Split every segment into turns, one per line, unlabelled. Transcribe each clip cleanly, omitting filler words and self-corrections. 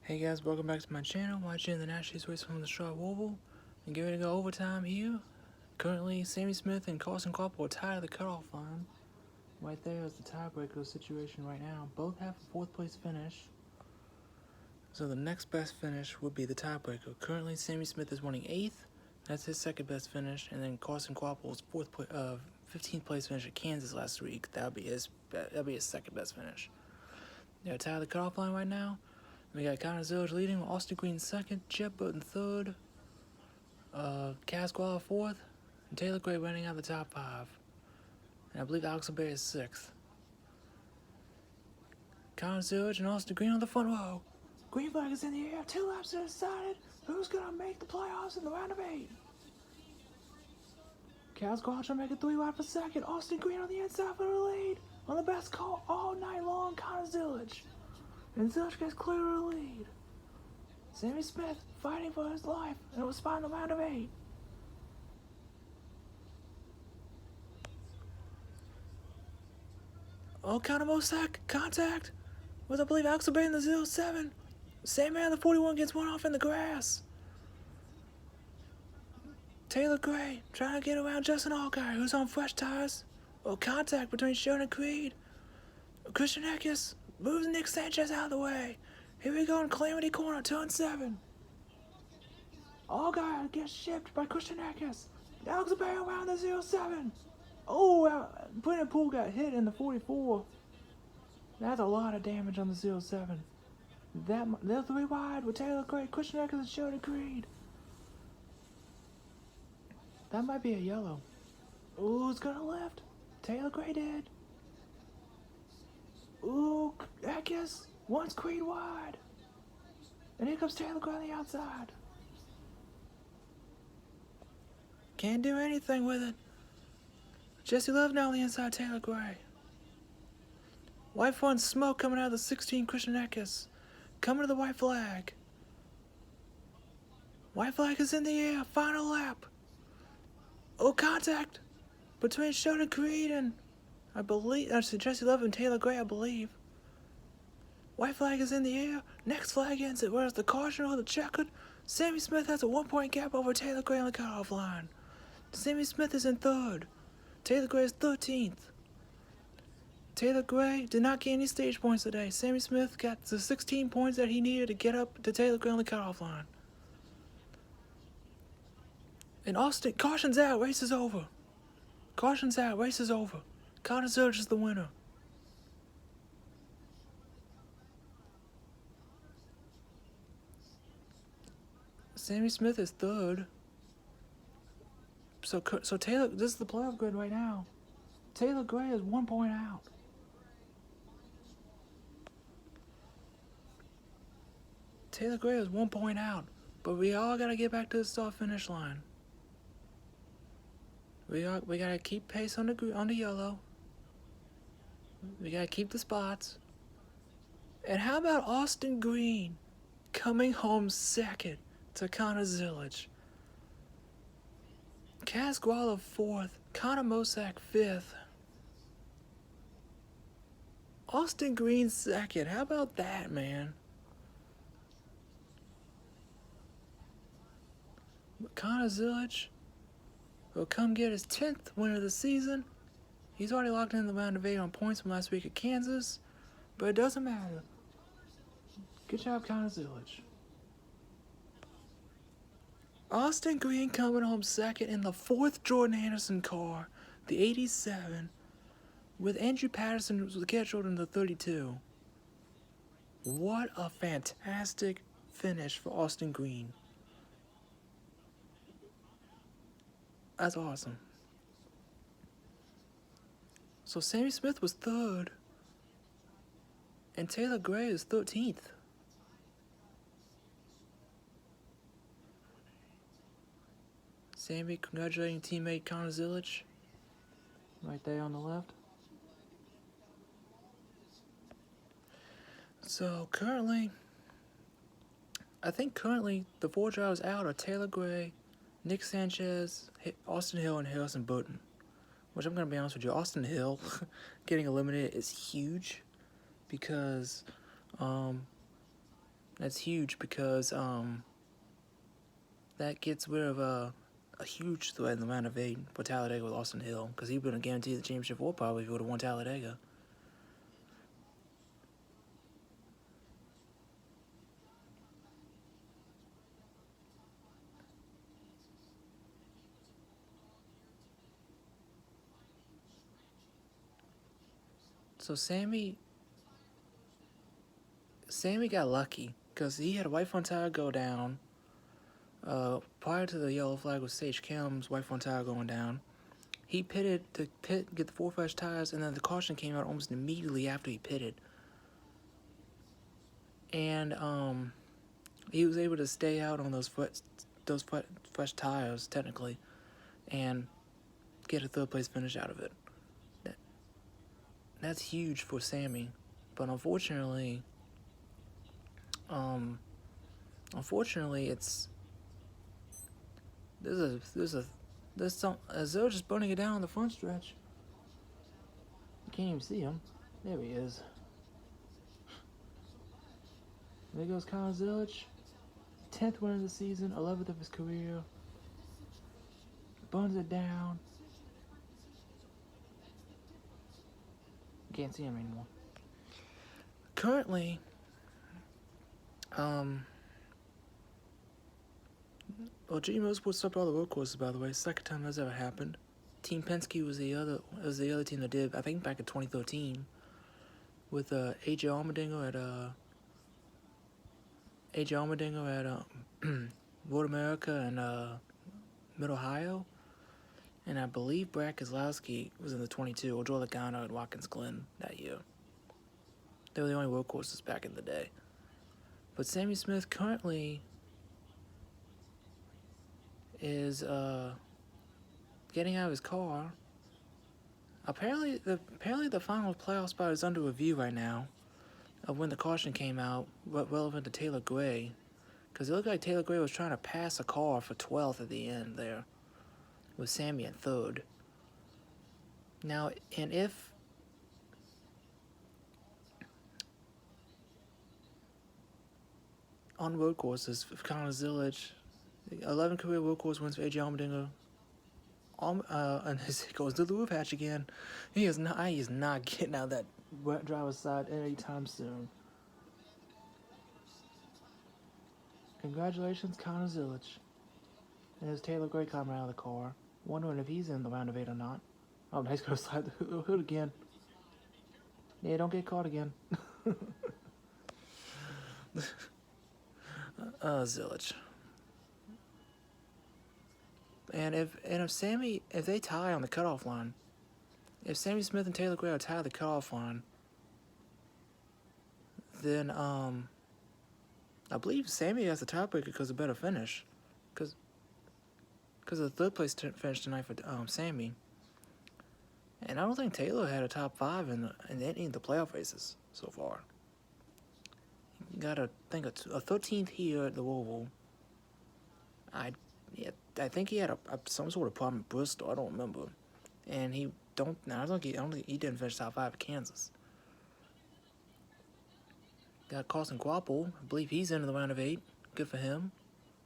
Hey guys, welcome back to my channel. Watching the National Race from the Roval and get ready to go overtime here. Currently, Sammy Smith and Carson Coppola are tied at the cutoff line. Right there is the tiebreaker situation right now. Both have a 4th place finish. So the next best finish would be the tiebreaker. Currently, Sammy Smith is running 8th. That's his 2nd best finish. And then Carson Coppola's 15th place finish at Kansas last week. That'll be his 2nd best finish. They're tied at the cutoff line right now. We got Connor Zillage leading, Austin Green 2nd, Chip Burton 3rd, Casquala 4th, and Taylor Gray running out the top 5. And I believe Alex Bay is 6th. Connor Zillage and Austin Green on the front row. Green flag is in the air, 2 laps are decided. Who's gonna make the playoffs in the round of 8? Casquala trying to make a 3 wide for 2nd. Austin Green on the inside for the lead. On the best call all night long, Connor Zillage. And Zillage gets clear of the lead. Sammy Smith fighting for his life, and it was spot in the round of 8. Oh, Connor Mosack, contact with, I believe, Axel Bay in the 07. Same man, the 41 gets one off in the grass. Taylor Gray trying to get around Justin Allgaier, who's on fresh tires. Oh, contact between Sheldon and Creed. Christian Eckes moves Nick Sanchez out of the way. Here we go in Calamity Corner, turn 7. Allgaier gets shipped by Christian Eckes. Alex Bay around the 07. Oh, Brennan Poole got hit in the 44. That's a lot of damage on the 07. They're 3 wide with Taylor Gray, Christian Eckes, and Sheldon Creed. That might be a yellow. Ooh, it's gonna lift. Taylor Gray did. Ooh, Eckes wants Creed wide. And here comes Taylor Gray on the outside. Can't do anything with it. Jesse Love now on the inside, Taylor Gray. White front smoke coming out of the 16, Christian Eckes. Coming to the white flag. White flag is in the air, final lap. Oh, contact between Sheldon Creed and, I believe, Jesse Love and Taylor Gray, I believe. White flag is in the air. Next flag ends it. Where's the caution or the checkered? Sammy Smith has a 1-point gap over Taylor Gray on the cutoff line. Sammy Smith is in 3rd. Taylor Gray is 13th. Taylor Gray did not get any stage points today. Sammy Smith got the 16 points that he needed to get up to Taylor Gray on the cutoff line. And Austin, caution's out, race is over. Caution's out, race is over. Connor Zillage is the winner. Sammy Smith is 3rd. So Taylor, this is the playoff grid right now. Taylor Gray is 1 point out. Taylor Gray is 1 point out. But we all gotta get back to the start finish line. We gotta keep pace on the yellow. We gotta keep the spots. And how about Austin Green coming home 2nd to Connor Zillage? Casquala 4th, Connor Mosack 5th. Austin Green 2nd. How about that, man? Connor Zillage will come get his 10th win of the season. He's already locked in the round of 8 on points from last week at Kansas, but it doesn't matter. Good job, Connor Zillage. Austin Green coming home 2nd in the 4th Jordan Anderson car, the 87, with Andrew Patterson scheduled in the 32. What a fantastic finish for Austin Green. That's awesome. So Sammy Smith was 3rd, and Taylor Gray is 13th. Sammy congratulating teammate Connor Zillage, right there on the left. So currently, I think the 4 drivers out are Taylor Gray, Nick Sanchez, Austin Hill, and Harrison Burton. Which I'm going to be honest with you, Austin Hill getting eliminated is huge because That's huge because that gets rid of a huge threat in the round of 8 for Talladega with Austin Hill, because he would have guaranteed the championship for probably if he would have won Talladega. So Sammy got lucky because he had a white front tire go down. Prior to the yellow flag with Sage Kim's white front tire going down, he pitted to get the 4 fresh tires, and then the caution came out almost immediately after he pitted. And he was able to stay out on those fresh tires technically, and get a 3rd place finish out of it. That's huge for Sammy, but unfortunately, it's there's some Azul just burning it down on the front stretch. You can't even see him. There he is. There goes Kyle Zilich, 10th win of the season, 11th of his career. Burns it down. Can't see him anymore. Currently, well, GM Motorsports swept all the road courses, by the way. Second time that's ever happened. Team Penske was the other team that did, I think, back in 2013, with AJ Allmendinger at Road America and Mid Ohio, and I believe Brad Keselowski was in the 22, or Joe Logano at Watkins Glen that year. They were the only road courses back in the day. But Sammy Smith currently is getting out of his car. Apparently the final playoff spot is under review right now, of when the caution came out, relevant to Taylor Gray, because it looked like Taylor Gray was trying to pass a car for 12th at the end there, with Sammy at 3rd. Now, and if on road courses, if Connor Zilich, 11 career road course wins for AJ Allmendinger, and he goes to the roof hatch again. He is not getting out of that driver's side anytime soon. Congratulations, Connor Zilich. And there's Taylor Gray coming out of the car, wondering if he's in the round of 8 or not. Oh, nice, gonna slide the hood again. Yeah, don't get caught again. Zilich. And if they tie on the cutoff line, if Sammy Smith and Taylor Gray are tied at the cutoff line, then I believe Sammy has the tiebreaker because of better finish, because of the 3rd place finish tonight for Sammy. And I don't think Taylor had a top 5 in any of the playoff races so far. He got a 13th here at the Roval. I think he had some sort of problem at Bristol. I don't remember, and I don't think he didn't finish top 5 at Kansas. Got Carson Guapo. I believe he's into the round of 8. Good for him.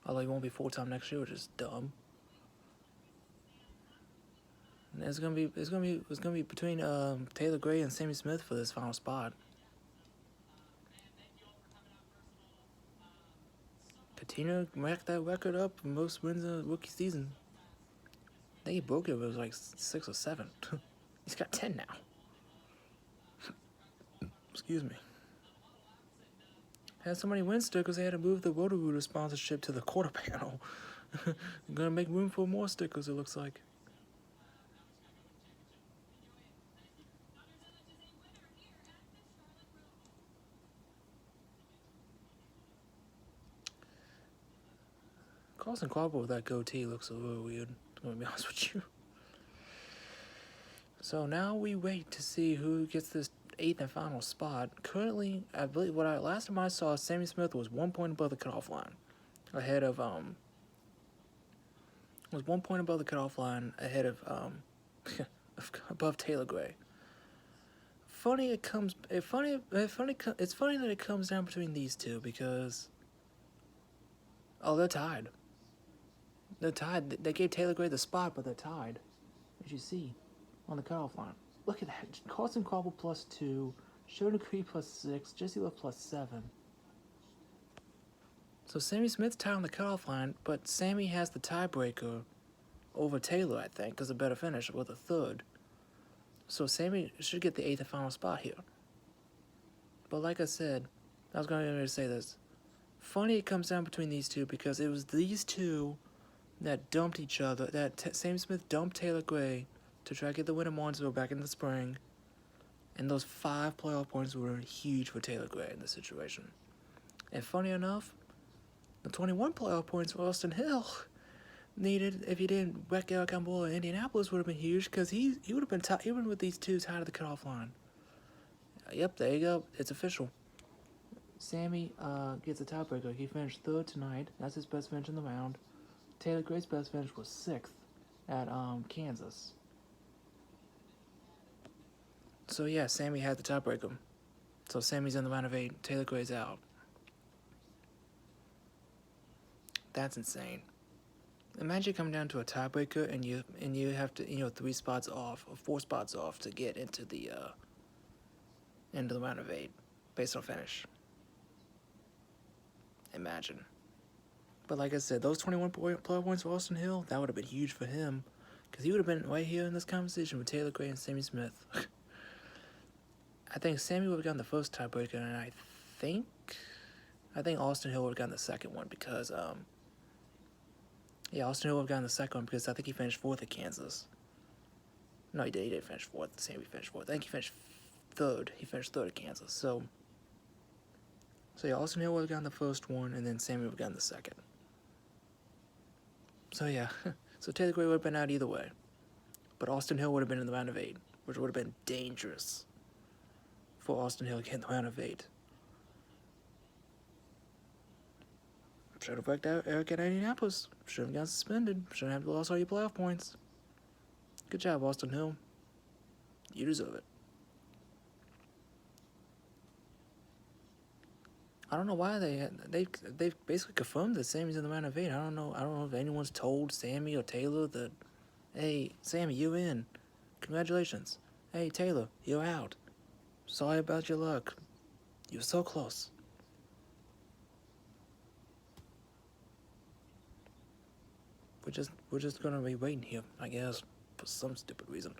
Although he won't be full-time next year, which is dumb. And it's gonna be between Taylor Gray and Sammy Smith for this final spot. Katina racked that record up for most wins in a rookie season. I think he broke it, but it was like 6 or 7. He's got 10 now. Excuse me. Had so many win stickers, they had to move the Roto-Rooter sponsorship to the quarter panel. They're gonna make room for more stickers, it looks like. Carson Quabble with that goatee looks a little weird, I'm gonna be honest with you. So now we wait to see who gets this 8th and final spot. Currently, I believe last time I saw, Sammy Smith was 1 point above the cutoff line, ahead of was 1 point above the cutoff line, ahead of above Taylor Gray. funny it comes. It's funny that it comes down between these two because they're tied. They're tied. They gave Taylor Gray the spot, but they're tied, as you see, on the cutoff line. Look at that. Carson Cobble +2, Sheldon Creed +6, Jesse Love +7. So Sammy Smith's tied on the cutoff line, but Sammy has the tiebreaker over Taylor, I think, because a better finish with a third. So Sammy should get the 8th and final spot here. But like I said, I was going to say this. Funny it comes down between these two because it was these two that dumped each other. Sammy Smith dumped Taylor Gray to try to get the win at Martinsville back in the spring. And those 5 playoff points were huge for Taylor Gray in this situation. And funny enough, the 21 playoff points for Austin Hill needed, if he didn't wreck Eric Gamboa in Indianapolis, would have been huge because he would have been even with these two tied at the cutoff line. Yep, there you go. It's official. Sammy gets a tiebreaker. He finished 3rd tonight. That's his best finish in the round. Taylor Gray's best finish was 6th at Kansas. So yeah, Sammy had the tiebreaker. So Sammy's in the round of 8. Taylor Gray's out. That's insane. Imagine coming down to a tiebreaker and you have to 3 spots off or 4 spots off to get into the round of 8 based on finish. Imagine. But like I said, those 21 playoff points for Austin Hill, that would have been huge for him because he would have been right here in this conversation with Taylor Gray and Sammy Smith. I think Sammy would have gotten the first tiebreaker, and I think Austin Hill would have gotten the second one because Austin Hill would have gotten the second one because I think he finished 4th at Kansas. No, he didn't finish 4th. Sammy finished 4th. I think he finished 3rd. He finished 3rd at Kansas. So yeah, Austin Hill would have gotten the first one, and then Sammy would have gotten the second. So yeah, so Taylor Gray would have been out either way. But Austin Hill would have been in the round of 8, which would have been dangerous for Austin Hill to get in the round of 8. Should have wrecked out Eric at Indianapolis. Should have gotten suspended. Shouldn't have lost all your playoff points. Good job, Austin Hill. You deserve it. I don't know why they've basically confirmed that Sammy's in the round of 8. I don't know if anyone's told Sammy or Taylor that, hey, Sammy, you're in. Congratulations. Hey, Taylor, you're out. Sorry about your luck. You were so close. We're just gonna be waiting here, I guess, for some stupid reason.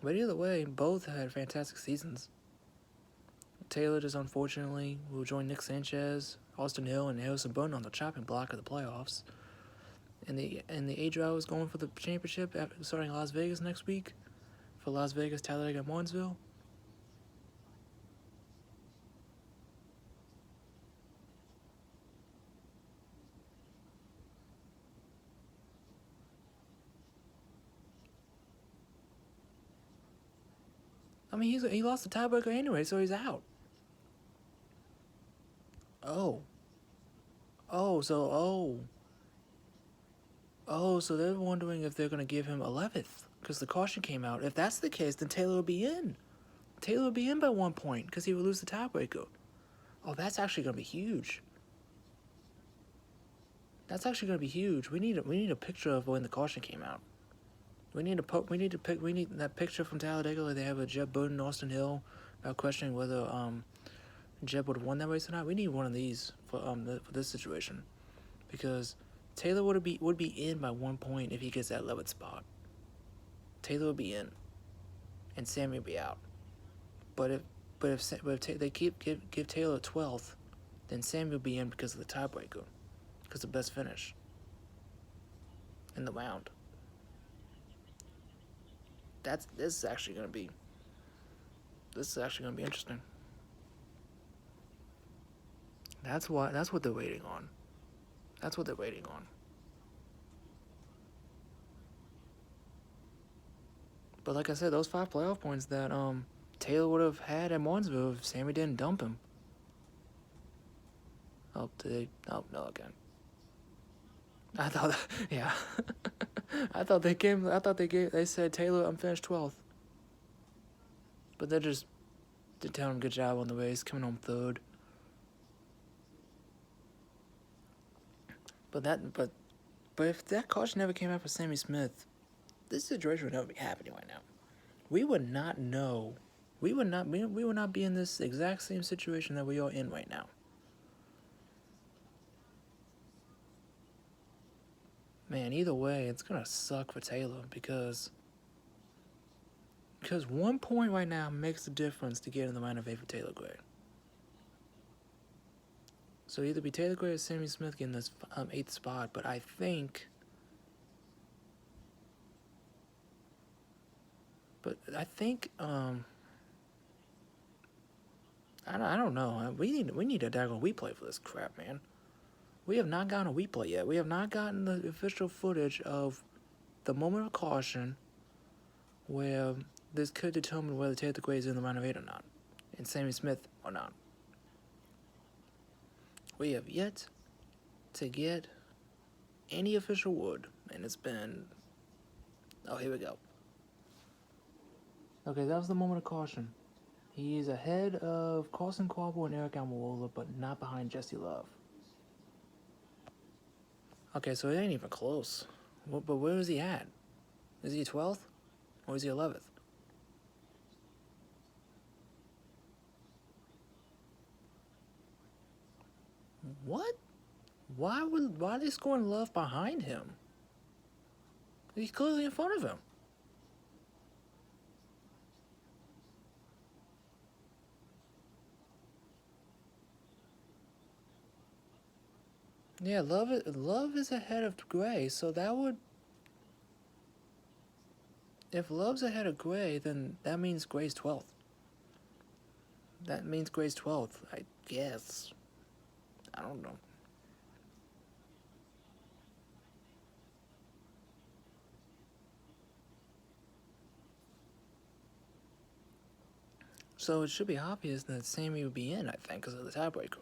But either way, both had fantastic seasons. Taylor just unfortunately will join Nick Sanchez, Austin Hill, and Harrison Burton on the chopping block of the playoffs. And the A-Drive is going for the championship starting Las Vegas next week for Las Vegas, Talladega, and Martinsville. I mean, he lost the tiebreaker anyway, so he's out. So they're wondering if they're going to give him 11th because the caution came out. If that's the case, then Taylor will be in. Taylor will be in by 1 point because he would lose the tiebreaker. Oh, that's actually going to be huge. That's actually going to be huge. We need a picture of when the caution came out. We need that picture from Talladega where they have a Jeb Burton and Austin Hill about questioning whether Jeb would have won that race or not. We need one of these for this situation because Taylor would be in by 1 point if he gets that 11th spot. Taylor would be in, and Sammy would be out. But if they give Taylor 12th, then Sammy will be in because of the tiebreaker, because of the best finish in the round. This is actually gonna be interesting. That's what they're waiting on. That's what they're waiting on. But like I said, those 5 playoff points that Taylor would have had at Martinsville if Sammy didn't dump him. Oh, no again. I thought, yeah. They said, Taylor, I'm finished 12th. But they're just, they're telling him good job on the race, coming home third. But if that caution never came out for Sammy Smith, this situation would never be happening right now. We would not know. We would not be in this exact same situation that we are in right now. Man, either way, it's gonna suck for Taylor because 1 point right now makes the difference to get in the line of 8 for Taylor Gray. So either be Taylor Gray or Sammy Smith getting this 8th spot, but I think. I don't know. We need a daggone replay for this crap, man. We have not gotten a replay yet. We have not gotten the official footage of the moment of caution where this could determine whether Taylor Gray is in the round of 8 or not, and Sammy Smith or not. We have yet to get any official word, and it's been. Oh, here we go. Okay, that was the moment of caution. He's ahead of Carson Quabble and Eric Almirola, but not behind Jesse Love. Okay, so it ain't even close. But where is he at? Is he 12th? Or is he 11th? What? Why are they scoring Love behind him? He's clearly in front of him. Yeah, Love is ahead of Gray, so that would. If Love's ahead of Gray, then that means Gray's 12th. That means Gray's 12th, I guess. I don't know. So it should be obvious that Sammy would be in, I think, because of the tiebreaker.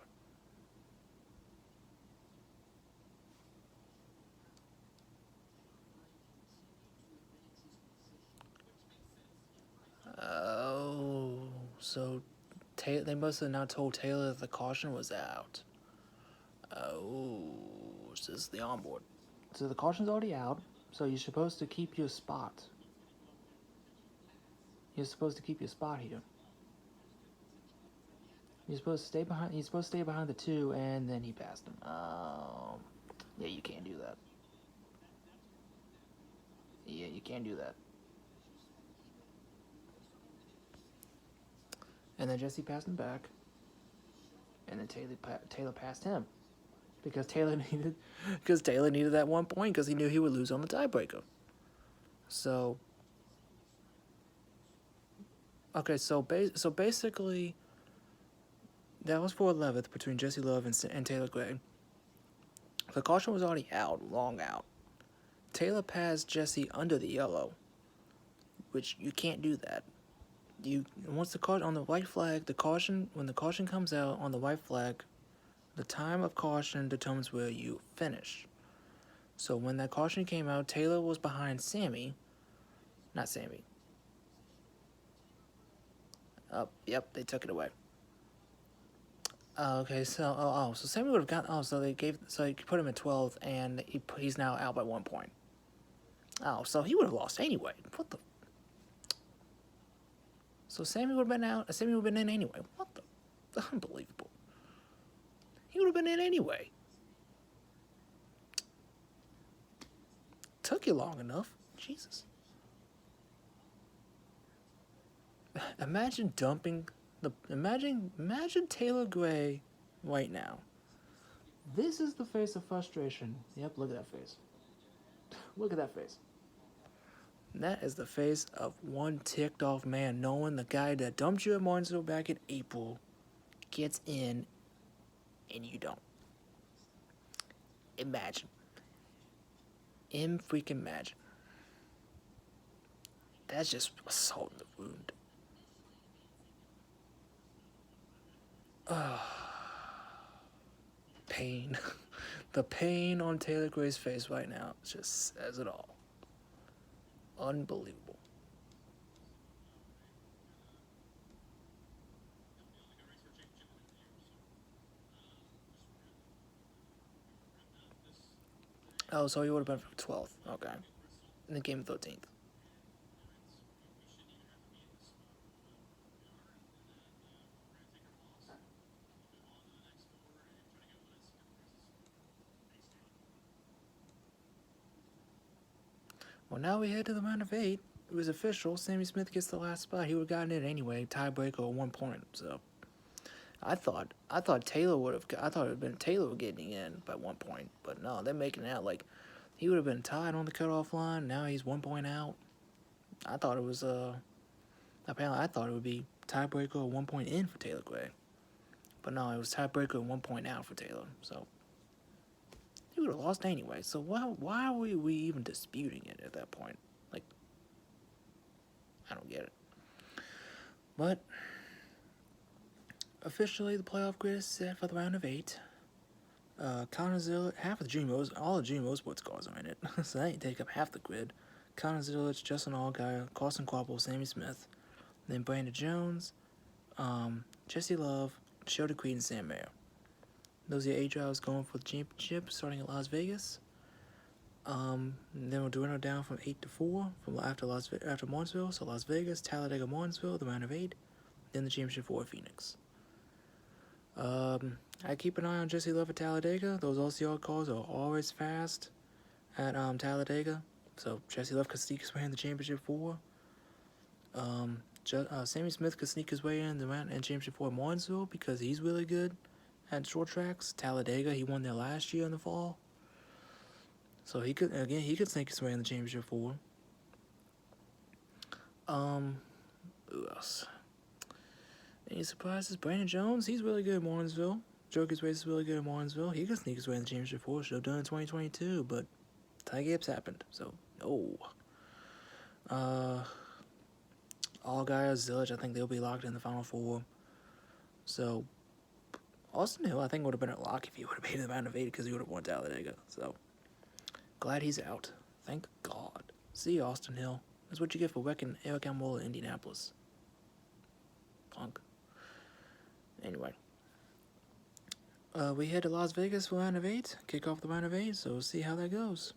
Oh, so they must have now told Taylor that the caution was out. Oh, so this is the onboard. So the caution's already out, so you're supposed to keep your spot. You're supposed to keep your spot here. You're supposed to stay behind. He's supposed to stay behind the 2, and then he passed him. Yeah, you can't do that. Yeah, you can't do that. And then Jesse passed him back, and then Taylor passed him because Taylor needed that 1 point because he knew he would lose on the tiebreaker. So okay, so basically, that was for 11th between Jesse Love and Taylor Gray. The caution was already out, long out. Taylor passed Jesse under the yellow, which you can't do that. Once the caution on the white flag, when the caution comes out on the white flag, the time of caution determines where you finish. So when that caution came out, Taylor was behind Sammy, not Sammy. Yep, they took it away. Okay, so so Sammy would have gotten. So they put him at 12th, and he's now out by 1 point. Oh, so he would have lost anyway. What the? So Sammy would have been out. Sammy would have been in anyway. What the? Unbelievable. He would have been in anyway. Took you long enough. Jesus. Imagine dumping the. Imagine Taylor Gray right now. This is the face of frustration. Yep, look at that face. Look at that face. That is the face of one ticked off man knowing the guy that dumped you at Martinsville back in April gets in and you don't. Imagine. Freaking imagine. That's just salt in the wound. Pain. The pain on Taylor Gray's face right now just says it all. Unbelievable. Oh, so he would have been from 12th. Okay. In the game 13th. Well, now we head to the round of 8. It was official. Sammy Smith gets the last spot. He would have gotten it anyway. Tiebreaker at 1 point. So I thought Taylor would have. I thought it would have been Taylor getting in by 1 point, but no, they're making it out like he would have been tied on the cutoff line. Now he's 1 point out. I thought it was apparently I thought it would be tiebreaker or 1 point in for Taylor Gray, but no, it was tiebreaker and 1 point out for Taylor. So he would have lost anyway. So why were we even disputing it at that point? Like, I don't get it. But officially, the playoff grid is set for the round of 8. Connor Zillage, half of the Junior Mo's, all the Junior Motorsports cars are in it, so they take up half the grid. Connor Zillage, Justin Allgaier, Carson Quapple, Sammy Smith, then Brandon Jones, Jesse Love, Sheldon Creed, and Sam Mayer. Those are your 8 drivers going for the championship, starting at Las Vegas. Then we'll dwindle down from 8 to 4 from after Martinsville. So Las Vegas, Talladega, Martinsville, the round of 8. Then the championship for Phoenix. I keep an eye on Jesse Love at Talladega. Those OCR cars are always fast at Talladega. So Jesse Love could sneak his way in the championship 4. Sammy Smith could sneak his way in the round and championship 4 at Martinsville because he's really good at short tracks. Talladega, he won there last year in the fall. So he could sneak his way in the championship 4. Who else? Any surprises? Brandon Jones, he's really good at Martinsville. Joker's race is really good at Martinsville. He could sneak his way in the championship 4. Should have done it in 2022, but tie gaps happened. So, no. Allgaier, Zillage, I think they'll be locked in the final 4. So, Austin Hill, I think, would have been a lock if he would have made the round of 8 because he would have won Talladega. So, glad he's out. Thank God. See you, Austin Hill. That's what you get for wrecking Eric Almirola in Indianapolis. Punk. Anyway. We head to Las Vegas for round of 8. Kick off the round of 8, so we'll see how that goes.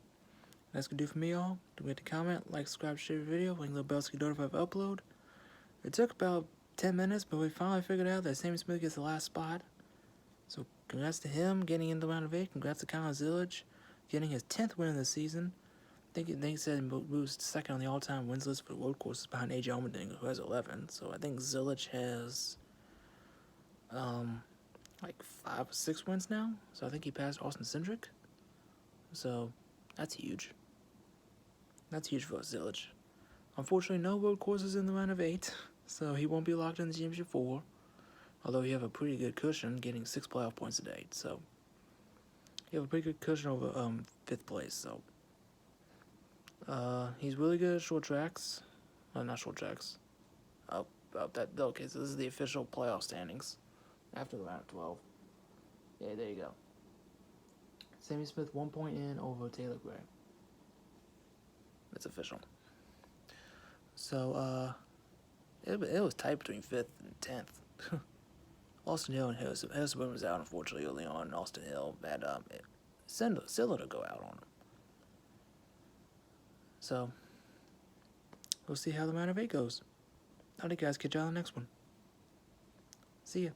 That's gonna do for me, all. Don't forget to comment, like, subscribe, share the video, ring the bell so you get notified of upload. It took about 10 minutes, but we finally figured out that Sammy Smith gets the last spot. So congrats to him getting in the round of 8. Congrats to Connor Zillage getting his 10th win of the season. I think they said he moves second on the all-time wins list for road courses behind AJ Allmendinger, who has 11. So I think Zillage has like 5 or 6 wins now. So I think he passed Austin Cindric. So that's huge. That's huge for Zillage. Unfortunately, no road courses in the round of 8, so he won't be locked in the championship 4. Although you have a pretty good cushion, getting 6 playoff points a day. So you have a pretty good cushion over 5th place. So he's really good at short tracks. Not short tracks. Okay, so this is the official playoff standings after the round of 12. Yeah, there you go. Sammy Smith 1 point in over Taylor Gray. It's official. So, it was tight between 5th and 10th. Austin Hill and Harrison was out, unfortunately, early on. Austin Hill had Sindler to go out on him. So, we'll see how the round of 8 goes. Alright, guys, catch you on the next one. See ya.